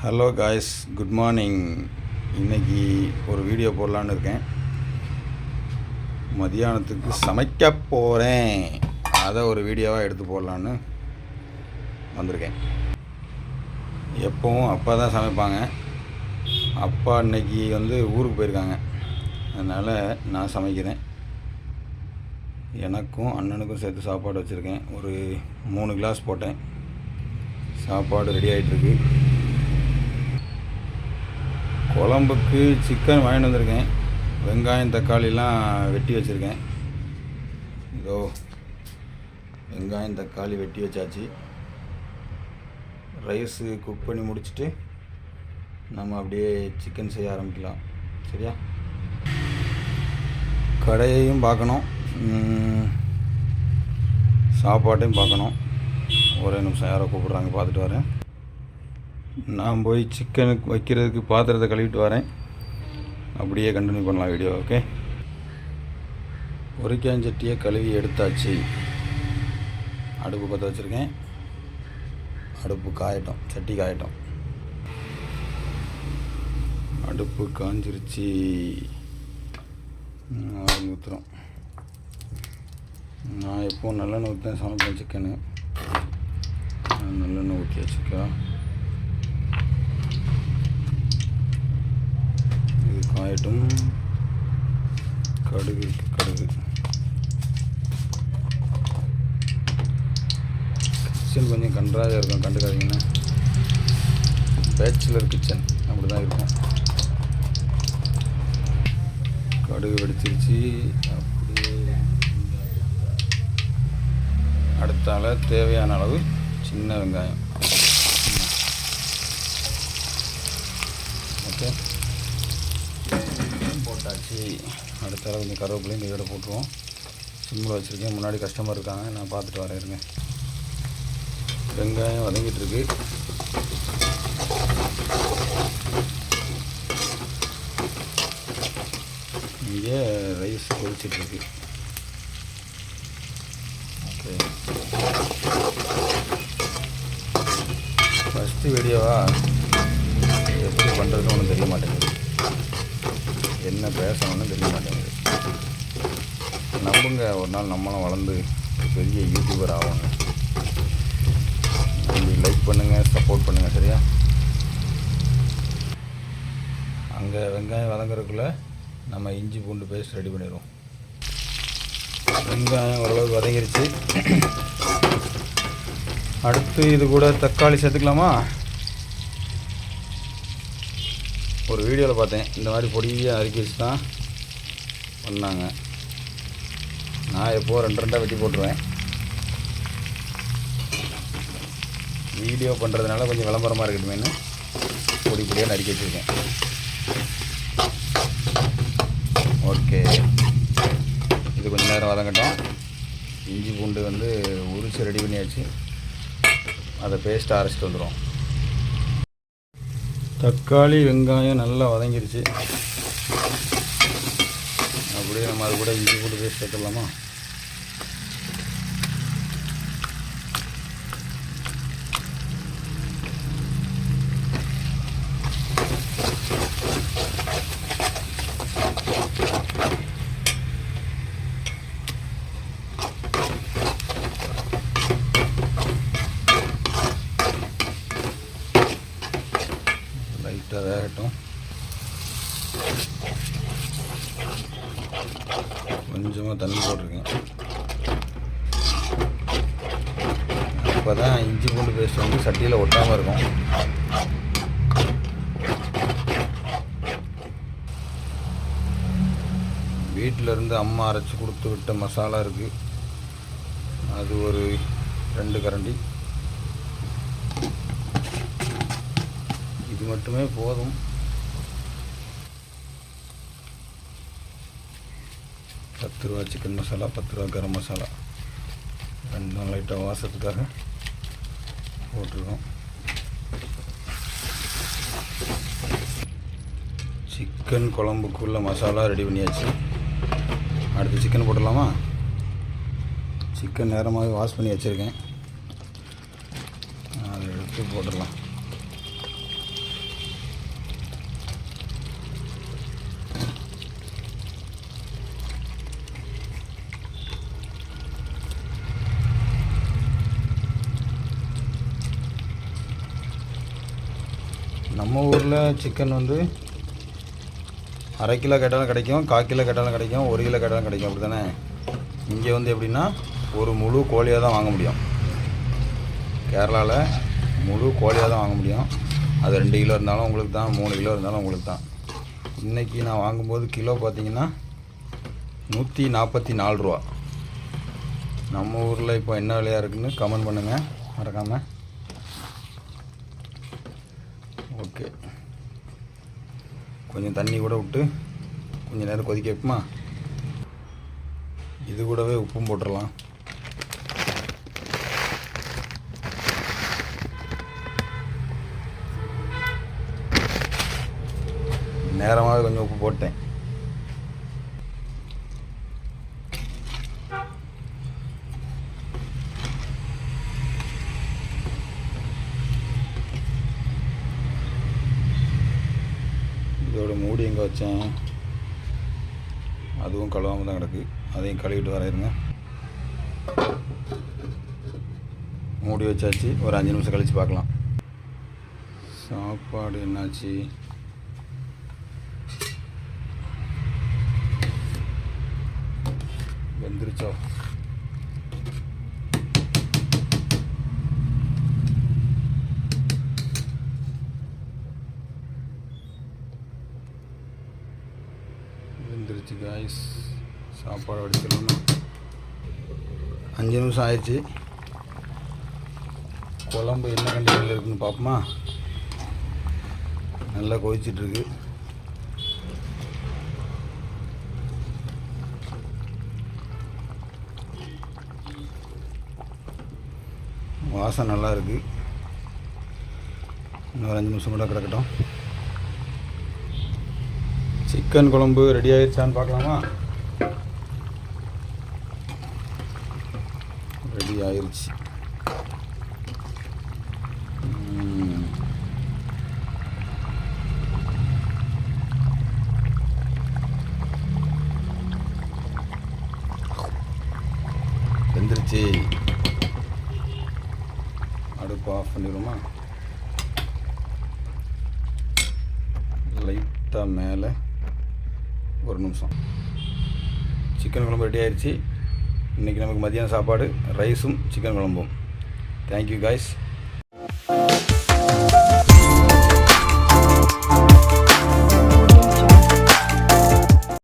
Hello guys, good morning. இன்றைக்கி ஒரு video போடலான்னு இருக்கேன். மதியானத்துக்கு சமைக்க போகிறேன். அதை ஒரு வீடியோவாக எடுத்து போடலான்னு வந்திருக்கேன். எப்போவும் அப்பா தான் சமைப்பாங்க. அப்பா இன்றைக்கி ஊருக்கு போயிருக்காங்க. அதனால் நான் சமைக்கிறேன். எனக்கும் அண்ணனுக்கும் சேர்த்து சாப்பாடு வச்சுருக்கேன். ஒரு 3 கிளாஸ் போட்டேன். சாப்பாடு ரெடி ஆகிட்டுருக்கு. குழம்புக்கு சிக்கன் வாங்கிட்டு வந்திருக்கேன். வெங்காயம் தக்காளிலாம் வெட்டி வச்சுருக்கேன். இதோ வெங்காயம் தக்காளி வெட்டி வச்சாச்சு. ரைஸு குக் பண்ணி முடிச்சுட்டு நம்ம அப்படியே சிக்கன் செய்ய ஆரம்பிக்கலாம். சரியா? கடையையும் பார்க்கணும், சாப்பாட்டையும் பார்க்கணும். ஒரே நிமிஷம், யாரோ கூப்பிட்றாங்க, பார்த்துட்டு வரேன். நான் போய் சிக்கனுக்கு வைக்கிறதுக்கு பாத்திரத்தை கழுவிட்டு வரேன். அப்படியே கண்டினியூ பண்ணலாம் வீடியோ. ஓகே. பொரிக்காஞ்சட்டியை கழுவி எடுத்தாச்சு. அடுப்பு பற்ற வச்சுருக்கேன். அடுப்பு காயட்டும், சட்டி காயட்டும். அடுப்பு காஞ்சிருச்சு. ஊற்றுறோம். நான் எப்போது நல்லெண்ணெய் ஊற்றி தான் சமைப்பேன் சிக்கனு. நல்லெண்ணெய் ஊற்றி வச்சுக்கா. இது காயட்டும். கடுகு கிச்சன் கொஞ்சம் கன்றாக இருக்கும், கண்டுக்காதீங்கன்னா. பேச்சுலர் கிச்சன் அப்படி தான் இருக்கும். கடுகு வெடிச்சிருச்சு. அப்படியே அடுத்தால தேவையான அளவு சின்ன வெங்காயம். ஓகே, போட்டாச்சு. அடுத்தால கொஞ்சம் கருவேப்பிலையும் கையோட போட்டுருவோம். சிம்மில் வச்சுருக்கேன். முன்னாடி கஸ்டமர் இருக்காங்க, நான் பார்த்துட்டு வரேன். இருங்க. வெங்காயம் வதங்கிட்டு இருக்கு. இங்கே ரைஸ் கொதிச்சிட்ருக்கு. ஓகே, ஃபஸ்ட்டு வீடியோவா எப்படி பண்ணுறதுன்னு ஒன்றும் தெரிய மாட்டேங்குது. என்ன பேசணும்னு தெரிய மாட்டேங்குது. நம்புங்க, ஒரு நாள் நம்மளும் வளர்ந்து பெரிய யூடியூபர் ஆவாங்க. லைக் பண்ணுங்கள், சப்போர்ட் பண்ணுங்கள். சரியா? அங்கே வெங்காயம் வதங்குறதுக்குள்ளே நம்ம இஞ்சி பூண்டு பேஸ்ட் ரெடி பண்ணிடுவோம். வெங்காயம் ஓரளவுக்கு வதங்கிருச்சு. அடுத்து இது கூட தக்காளி சேர்த்துக்கலாமா? ஒரு வீடியோவில் பார்த்தேன், இந்த மாதிரி பொடியாக அரிக்கி வச்சு தான் பண்ணாங்க. நான் எப்போது 2 வெட்டி போட்டுருவேன். வீடியோ பண்ணுறதுனால கொஞ்சம் விளம்பரமாக இருக்கட்டுமேனு பொடியாக நறுக்கி வச்சுருக்கேன். ஓகே, இது கொஞ்சம் நேரம் வதங்கட்டும். இஞ்சி பூண்டு உரிச்சு ரெடி பண்ணியாச்சு. அதை பேஸ்ட்டை அரைச்சிட்டு வந்துடும். தக்காளி வெங்காயம் நல்லா வதங்கிருச்சு. அப்படியே நம்ம அது கூட இஞ்சி பூண்டு பேஸ்ட் சேர்த்துடலாமா? லைட்டாக வேகட்டும். கொஞ்சமாக தண்ணி போட்டிருக்கேன். அப்போ தான் இஞ்சி பூண்டு பேஸ்ட் சட்டியில் ஒட்டாமல் இருக்கும். வீட்டிலேருந்து அம்மா அரைச்சி கொடுத்து விட்ட மசாலா இருக்குது. அது ஒரு 2 கரண்டி. இது மட்டுமே போதும். ₹10 சிக்கன் மசாலா, ₹10 கரம் மசாலா, 2 லைட்டாக வாசத்துக்காக போட்டுருக்கோம். சிக்கன் குழம்புக்குள்ள மசாலா ரெடி பண்ணியாச்சு. அடுத்து சிக்கன் போட்டுடலாமா? சிக்கன் நேரமாகவே வாஷ் பண்ணி வச்சுருக்கேன். அதை எடுத்து போட்டுடலாம். நம்ம ஊரில் சிக்கன் வந்து அரை கிலோ கேட்டாலும் கிடைக்கும், 1/4 கிலோ கேட்டாலும் கிடைக்கும், 1 கிலோ கேட்டாலும் கிடைக்கும், அப்படி தானே? இங்கே வந்து எப்படின்னா ஒரு முழு கோழியாக தான் வாங்க முடியும். கேரளாவில் முழு கோழியாக தான் வாங்க முடியும். அது 2 கிலோ இருந்தாலும் உங்களுக்கு தான், 3 கிலோ இருந்தாலும் உங்களுக்கு தான். இன்றைக்கி நான் வாங்கும்போது கிலோ பார்த்திங்கன்னா 144 ரூபா. நம்ம ஊரில் இப்போ என்ன விலையாக இருக்குதுன்னு கமெண்ட் பண்ணுங்கள் மறக்காமல். ஓகே, கொஞ்சம் தண்ணி கூட விட்டு கொஞ்சம் நேரம் கொதிக்க வைப்போமா? இது கூடவே உப்பும் போட்டுடலாம். நேரமாக கொஞ்சம் உப்பு போட்டேன். இதோட மூடி எங்கே வச்சேன்? அதுவும் கழுவாமல் தான் கிடக்கு. அதையும் கழுவிட்டு வர இருங்க. மூடி வச்சாச்சு. ஒரு 5 நிமிஷம் கழித்து பார்க்கலாம். சாப்பாடு என்னாச்சு? வெந்துருச்சோ? வெந்துருச்சு காய்ஸ். சாப்பாடு வடிச்சிடணும். 5 நிமிஷம் ஆயிடுச்சு. குழம்பு என்ன கண்டிஷனில் இருக்குதுன்னு பார்ப்போமா? நல்லா கொதிச்சிட்ருக்கு. வாசம் நல்லா இருக்குது. இன்னொரு 5 நிமிஷம் கூட கிடக்கட்டும். சிக்கன் குழம்பு ரெடி ஆகிடுச்சான்னு பார்க்கலாமா? ரெடி ஆயிடுச்சு. வெந்துருச்சு. அடுப்பு ஆஃப் பண்ணிடுமா? லைட்டாக மேலே ஒரு நிமிஷம். சிக்கன் குழம்பு ரெடி ஆயிடுச்சு. இன்றைக்கி நமக்கு மதியானம் சாப்பாடு ரைஸும் சிக்கன் குழம்பும். Thank you guys.